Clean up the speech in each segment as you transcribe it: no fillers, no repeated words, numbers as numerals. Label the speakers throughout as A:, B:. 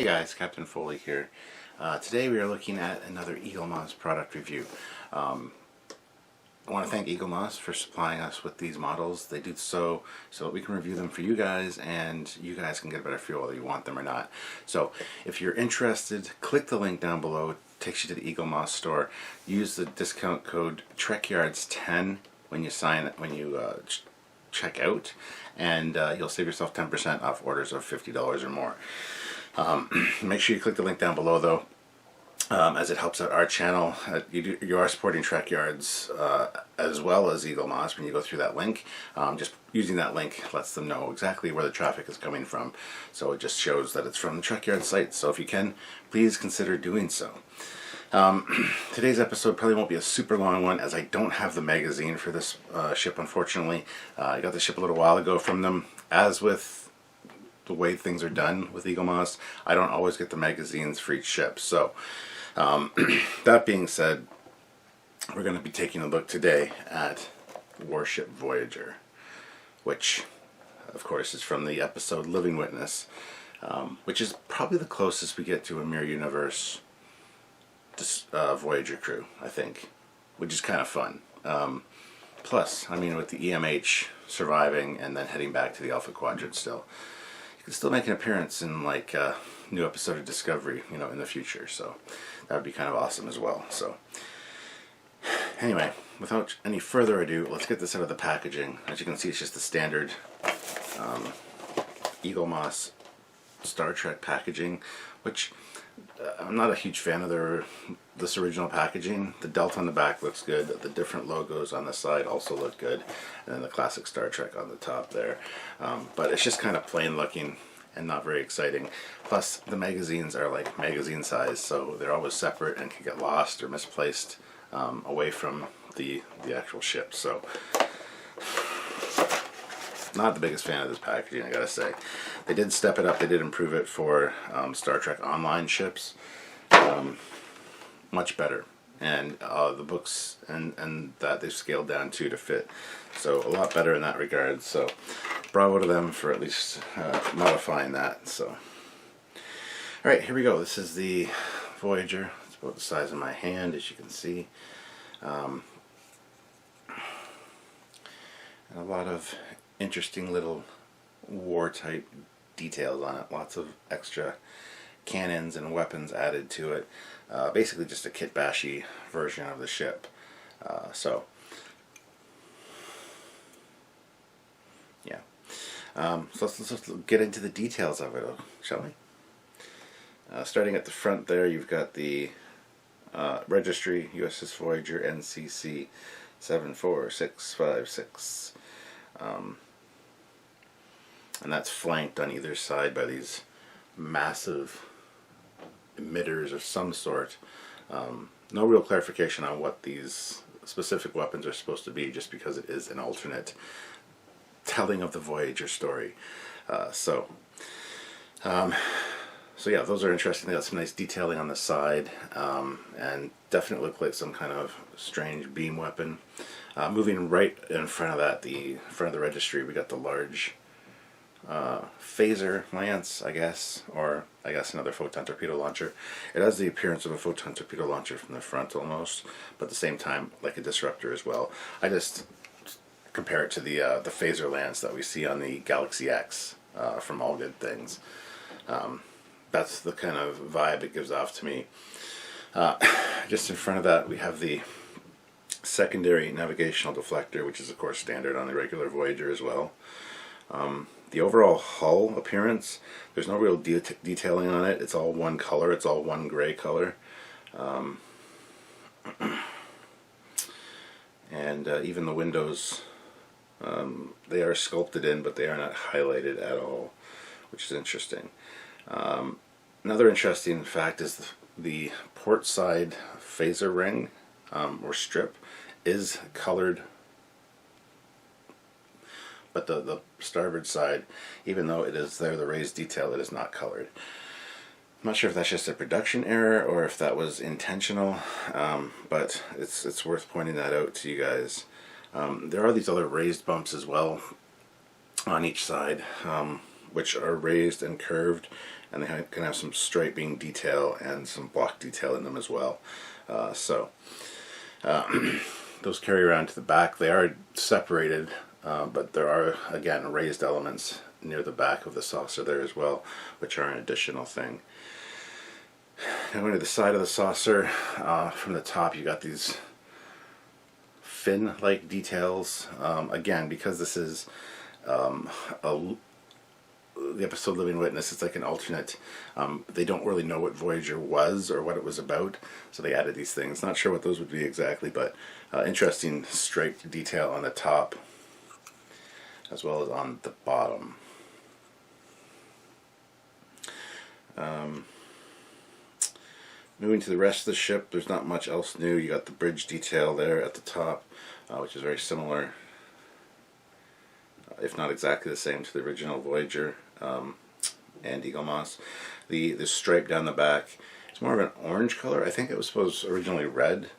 A: Hey guys, Captain Foley here. Today we are looking at another Eaglemoss product review. I want to thank Eaglemoss for supplying us with these models. They do so that we can review them for you guys, and you guys can get a better feel whether you want them or not. So if you're interested, click the link down below. It takes you to the Eaglemoss store. Use the discount code Trekyards10 when you check out, and you'll save yourself 10% off orders of $50 or more. Make sure you click the link down below though, as it helps out our channel. You are supporting Trekyards as well as Eaglemoss when you go through that link. Just using that link lets them know exactly where the traffic is coming from, so it just shows that it's from the Trekyards site. So if you can, please consider doing so. Today's episode probably won't be a super long one, as I don't have the magazine for this ship, unfortunately. I got the ship a little while ago from them. As with the way things are done with Eaglemoss, I don't always get the magazines for each ship. So that being said, we're going to be taking a look today at Warship Voyager, which of course is from the episode Living Witness, which is probably the closest we get to a Mirror Universe Voyager crew, I think, which is kind of fun. Plus, I mean, with the EMH surviving and then heading back to the Alpha Quadrant still, you can still make an appearance in like a new episode of Discovery, you know, in the future. So that would be kind of awesome as well. So anyway, without any further ado, let's get this out of the packaging. As you can see, it's just the standard Eaglemoss Star Trek packaging, which I'm not a huge fan of this original packaging. The Delta on the back looks good. The different logos on the side also look good. And then the classic Star Trek on the top there. But it's just kind of plain looking and not very exciting. Plus, the magazines are like magazine size, so they're always separate and can get lost or misplaced away from the actual ship. So, not the biggest fan of this packaging, I gotta say. They did step it up. They did improve it for Star Trek Online ships. Much better. And the books and that they've scaled down to fit. So a lot better in that regard. So bravo to them for at least modifying that. So, alright, here we go. This is the Voyager. It's about the size of my hand, as you can see. And a lot of interesting little war type details on it. Lots of extra cannons and weapons added to it. Basically just a kitbashy version of the ship. So yeah. So let's get into the details of it, shall we? Starting at the front there, you've got the registry, USS Voyager NCC 74656. And that's flanked on either side by these massive emitters of some sort. No real clarification on what these specific weapons are supposed to be, just because it is an alternate telling of the Voyager story. So yeah, those are interesting. They got some nice detailing on the side, and definitely look like some kind of strange beam weapon. Moving right in front of that, the front of the registry, we got the large phaser lance, I guess, or I guess another photon torpedo launcher. It has the appearance of a photon torpedo launcher from the front almost, but at the same time like a disruptor as well. I just compare it to the phaser lance that we see on the Galaxy X from All Good Things. That's the kind of vibe it gives off to me. Just in front of that, we have the secondary navigational deflector, which is of course standard on the regular Voyager as well. The overall hull appearance, there's no real detailing on it. It's all one color. It's all one gray color. And even the windows, they are sculpted in, but they are not highlighted at all, which is interesting. Another interesting fact is the port side phaser ring, or strip, is colored, but the starboard side, even though it is there, the raised detail, it is not colored. I'm not sure if that's just a production error or if that was intentional, but it's worth pointing that out to you guys. There are these other raised bumps as well on each side, which are raised and curved, and they can have some striping detail and some block detail in them as well. Those carry around to the back. They are separated, but there are, again, raised elements near the back of the saucer there as well, which are an additional thing. Now going to the side of the saucer, from the top you got these fin-like details. Again, because this is the episode Living Witness, it's like an alternate. They don't really know what Voyager was or what it was about, so they added these things. Not sure what those would be exactly, but interesting striped detail on the top as well as on the bottom. Moving to the rest of the ship, there's not much else new. You got the bridge detail there at the top, which is very similar, if not exactly the same, to the original Voyager and Eaglemoss. The stripe down the back, it's more of an orange color. I think it was supposed originally red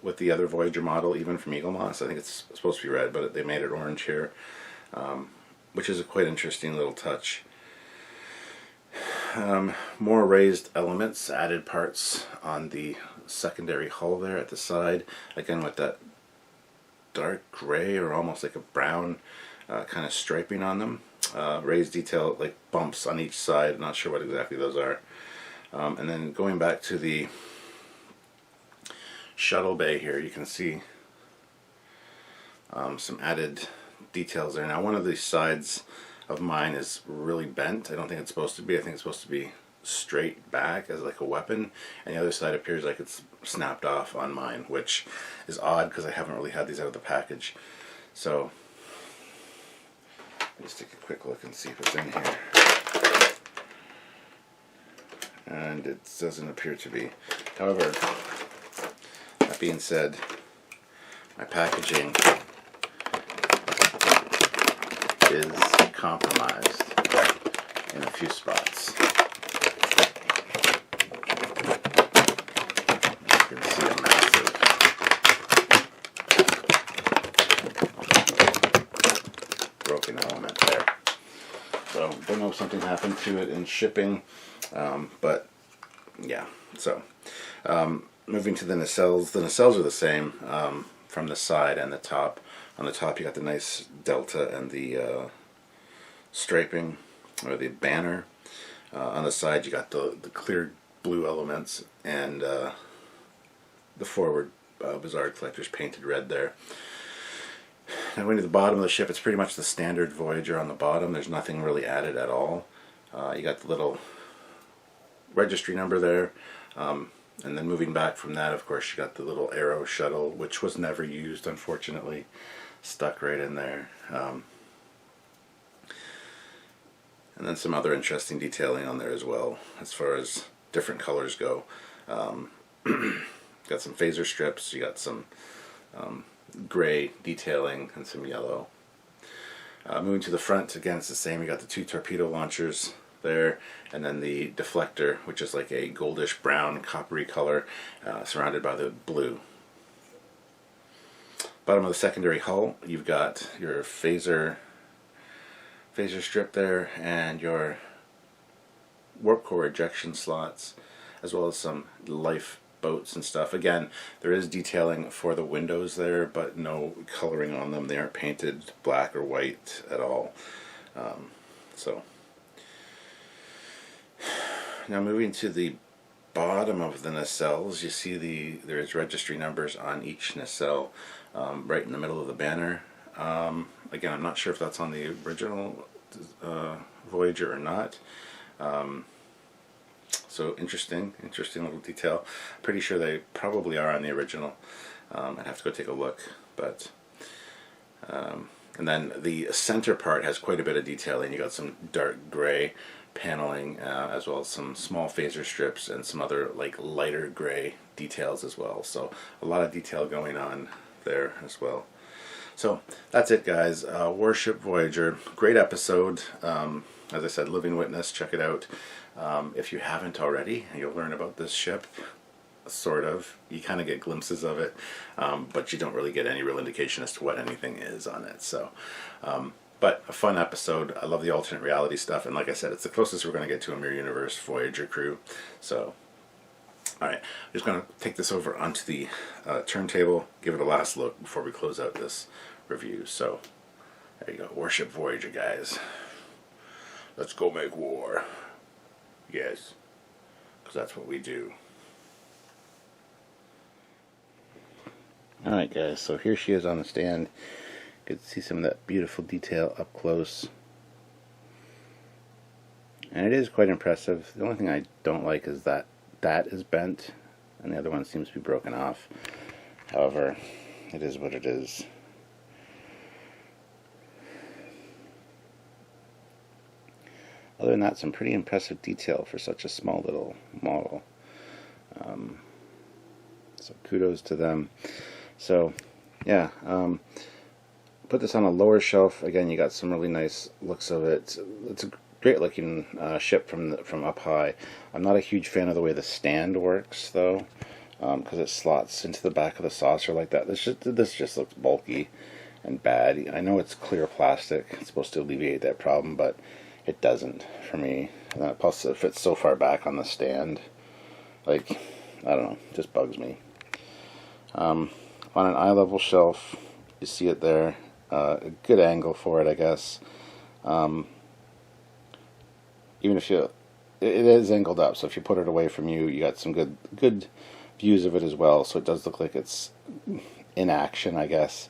A: with the other Voyager model, even from Eaglemoss. I think it's supposed to be red, but they made it orange here, which is a quite interesting little touch. More raised elements, added parts on the secondary hull there at the side, again with that dark gray or almost like a brown kind of striping on them. Raised detail like bumps on each side, not sure what exactly those are. And then going back to the Shuttle Bay here, you can see some added details there. Now one of these sides of mine is really bent. I don't think it's supposed to be. I think it's supposed to be straight back as like a weapon, and the other side appears like it's snapped off on mine, which is odd because I haven't really had these out of the package. So let's take a quick look and see if it's in here, and it doesn't appear to be. However, that being said, my packaging is compromised in a few spots. You can see a massive broken element there. So don't know if something happened to it in shipping, but yeah. So moving to the nacelles. The nacelles are the same from the side and the top. On the top you got the nice delta and the striping, or the banner. On the side you got the clear blue elements and the forward Bizarre Collectors painted red there. Now going to the bottom of the ship, it's pretty much the standard Voyager on the bottom. There's nothing really added at all. You got the little registry number there. And then moving back from that, of course, you got the little arrow shuttle, which was never used, unfortunately, stuck right in there. And then some other interesting detailing on there as well, as far as different colors go. Got some phaser strips, you got some gray detailing, and some yellow. Moving to the front, again, it's the same. You got the two torpedo launchers there, and then the deflector, which is like a goldish brown coppery color, surrounded by the blue. Bottom of the secondary hull, you've got your phaser strip there and your warp core ejection slots, as well as some lifeboats and stuff. Again, there is detailing for the windows there, but no coloring on them. They aren't painted black or white at all. Now moving to the bottom of the nacelles, you see there is registry numbers on each nacelle, right in the middle of the banner. Again, I'm not sure if that's on the original Voyager or not. So interesting little detail. Pretty sure they probably are on the original. I'd have to go take a look, but and then the center part has quite a bit of detailing. You got some dark gray paneling, as well as some small phaser strips and some other like lighter gray details as well. So a lot of detail going on there as well. So that's it, guys. Warship Voyager, great episode. As I said, Living Witness, check it out. If you haven't already, you'll learn about this ship, sort of. You kind of get glimpses of it, but you don't really get any real indication as to what anything is on it. So But a fun episode. I love the alternate reality stuff, and like I said, it's the closest we're going to get to a Mirror Universe Voyager crew. So, alright, I'm just going to take this over onto the turntable, give it a last look before we close out this review. So, there you go, Warship Voyager, guys. Let's go make war. Yes, because that's what we do. Alright guys, so here she is on the stand. You can see some of that beautiful detail up close. And it is quite impressive. The only thing I don't like is that is bent and the other one seems to be broken off. However, it is what it is. Other than that, some pretty impressive detail for such a small little model. So kudos to them. So, yeah, put this on a lower shelf. Again, you got some really nice looks of it. It's a great looking ship from up high. I'm not a huge fan of the way the stand works, though, because it slots into the back of the saucer like that. This just looks bulky and bad. I know it's clear plastic. It's supposed to alleviate that problem, but it doesn't for me. And then plus, it fits so far back on the stand. Like, I don't know, it just bugs me. On an eye level shelf, you see it there. A good angle for it, I guess. Even if it is angled up, so if you put it away from you, you got some good views of it as well. So it does look like it's in action, I guess.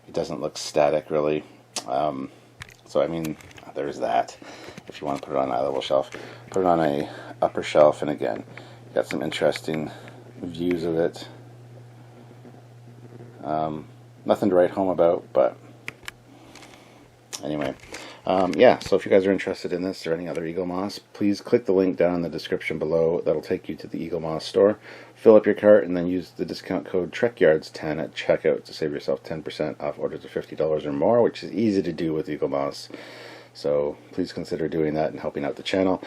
A: It doesn't look static, really. So I mean, there's that. If you want to put it on an eye level shelf, put it on a upper shelf, and again, you got some interesting views of it. Nothing to write home about, but anyway, yeah, so if you guys are interested in this or any other Eaglemoss, please click the link down in the description below. That'll take you to the Eaglemoss store. Fill up your cart and then use the discount code Trekyards10 at checkout to save yourself 10% off orders of $50 or more, which is easy to do with Eaglemoss. So please consider doing that and helping out the channel.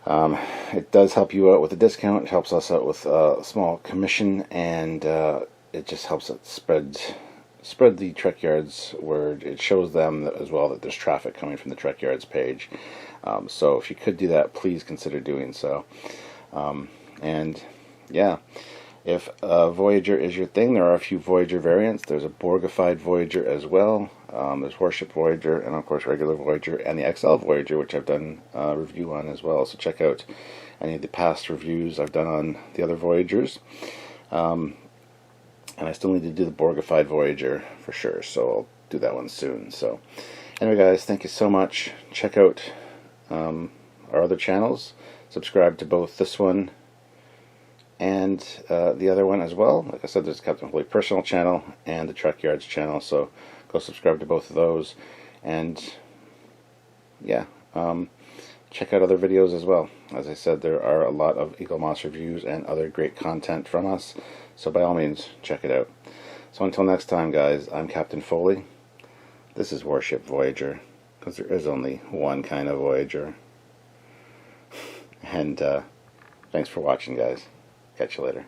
A: It does help you out with a discount. It helps us out with a small commission, and it just helps it spread the Trekyards word. It shows them as well that there's traffic coming from the Trekyards page. So if you could do that, please consider doing so. And yeah, if Voyager is your thing, there are a few Voyager variants. There's a Borgified Voyager as well. There's Warship Voyager, and of course regular Voyager, and the XL Voyager, which I've done a review on as well. So check out any of the past reviews I've done on the other Voyagers. And I still need to do the Borgified Voyager for sure, so I'll do that one soon. So anyway guys, thank you so much. Check out our other channels. Subscribe to both this one and the other one as well. Like I said, there's Captain Foley personal channel and the Trekyards channel, so go subscribe to both of those. And yeah, check out other videos as well. As I said, there are a lot of Eaglemoss reviews and other great content from us, so by all means, check it out. So until next time, guys, I'm Captain Foley. This is Warship Voyager, because there is only one kind of Voyager. And thanks for watching, guys. Catch you later.